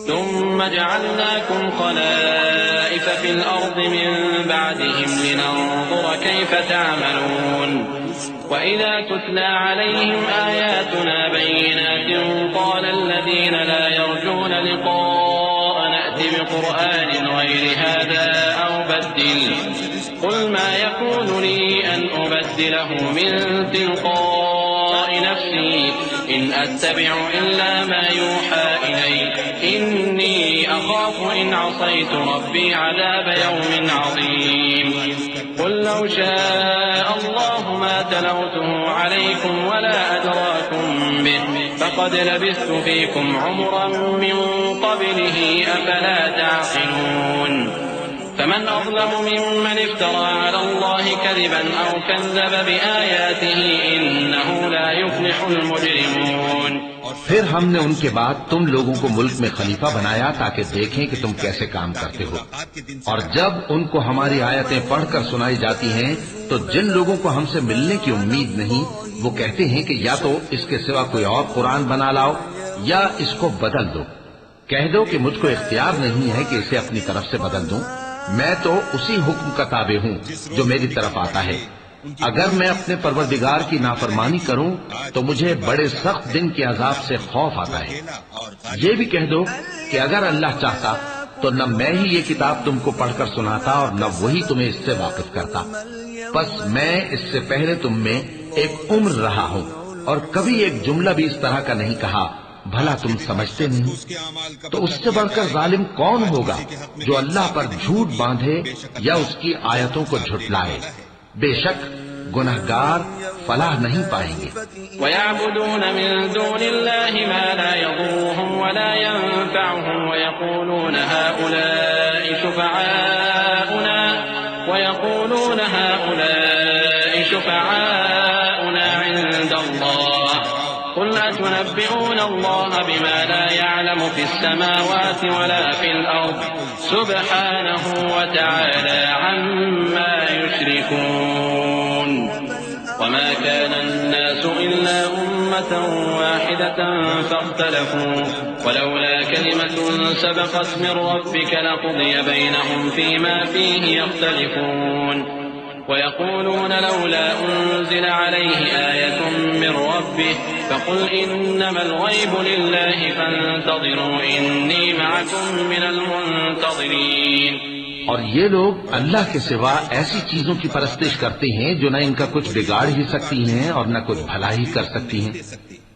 ثم جعلناكم خلائف في الأرض من بعدهم لننظر كيف تعملون وإذا تتلى عليهم آياتنا بينات قال الذين لا يرجون لقاء نأت بقرآن غير هذا أو بدل قل ما يكون لي أن أبدله من تلقاء نفسي إن أتبع إلا ما يوحى إلي إني أخاف إن عصيت ربي عذاب يوم عظيم قل لو شاء الله ما تلوته عليكم ولا أدراكم به فقد لبثت فيكم عمرا من قبله أفلا تعقلون فمن أظلم ممن افترى على الله كذبا أو كذب بآياته إنه لا يفلح المجرمون. پھر ہم نے ان کے بعد تم لوگوں کو ملک میں خلیفہ بنایا تاکہ دیکھیں کہ تم کیسے کام کرتے ہو، اور جب ان کو ہماری آیتیں پڑھ کر سنائی جاتی ہیں تو جن لوگوں کو ہم سے ملنے کی امید نہیں وہ کہتے ہیں کہ یا تو اس کے سوا کوئی اور قرآن بنا لاؤ یا اس کو بدل دو. کہہ دو کہ مجھ کو اختیار نہیں ہے کہ اسے اپنی طرف سے بدل دوں، میں تو اسی حکم کا تابع ہوں جو میری طرف آتا ہے. اگر میں اپنے پروردگار کی نافرمانی کروں تو مجھے بڑے سخت دن کے عذاب سے خوف آتا ہے. یہ بھی کہہ دو کہ اگر اللہ چاہتا تو نہ میں ہی یہ کتاب تم کو پڑھ کر سناتا اور نہ وہی تمہیں اس سے واقف کرتا. بس میں اس سے پہلے تم میں ایک عمر رہا ہوں اور کبھی ایک جملہ بھی اس طرح کا نہیں کہا. بھلا تم سمجھتے نہیں؟ تو اس سے بڑھ کر ظالم کون ہوگا جو اللہ پر جھوٹ باندھے یا اس کی آیتوں کو جھٹلائے. بے شک گنہگار فلاح نہیں پائیں گے. وَيَعْبُدُونَ مِن دُونِ اللَّهِ مَا لَا يَضُرُّهُمْ وَلَا يَنفَعُهُمْ وَيَقُولُونَ هَؤُلَاءِ شُفَعَاؤُنَا عِندَ اللَّهِ قُلْ أَتُنَبِّئُونَ اللَّهَ بِمَا لَا يَعْلَمُ فِي السَّمَاوَاتِ وَلَا فِي الْأَرْضِ سُبْحَانَهُ وَتَعَالَى عَمَّا يُشْرِكُونَ. وما كان الناس إلا أمة واحدة فاختلفوا ولولا كلمة سبقت من ربك لقضي بينهم فيما فيه يختلفون. ويقولون لولا أنزل عليه آية من ربه فقل إنما الغيب لله فانتظروا إني معكم من المنتظرين. اور یہ لوگ اللہ کے سوا ایسی چیزوں کی پرستش کرتے ہیں جو نہ ان کا کچھ بگاڑ ہی سکتی ہیں اور نہ کچھ بھلا ہی کر سکتی ہیں،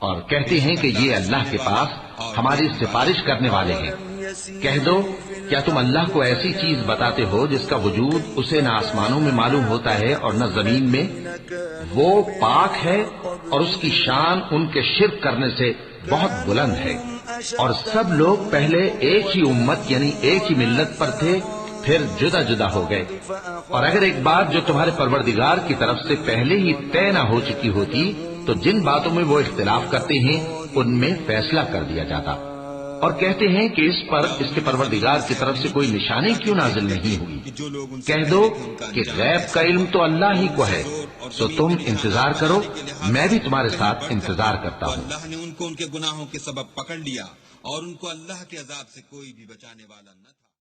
اور کہتے ہیں کہ یہ اللہ کے پاس ہماری سفارش کرنے والے ہیں. کہہ دو کیا تم اللہ کو ایسی چیز بتاتے ہو جس کا وجود اسے نہ آسمانوں میں معلوم ہوتا ہے اور نہ زمین میں؟ وہ پاک ہے اور اس کی شان ان کے شرک کرنے سے بہت بلند ہے. اور سب لوگ پہلے ایک ہی امت یعنی ایک ہی ملت پر تھے، پھر جدا جدا ہو گئے. اور اگر ایک بات جو تمہارے پروردگار کی طرف سے پہلے ہی طے نہ ہو چکی ہوتی تو جن باتوں میں وہ اختلاف کرتے ہیں ان میں فیصلہ کر دیا جاتا. اور کہتے ہیں کہ اس پر اس کے پروردگار کی طرف سے کوئی نشانی کیوں نازل نہیں ہوئی. کہہ دو کہ غیب کا علم تو اللہ ہی کو ہے، تو تم انتظار کرو، میں بھی تمہارے ساتھ انتظار کرتا ہوں. اللہ نے ان کو ان کے گناہوں کے سبب پکڑ لیا اور ان کو اللہ کے عذاب سے کوئی بھی بچانے والا نہ تھا.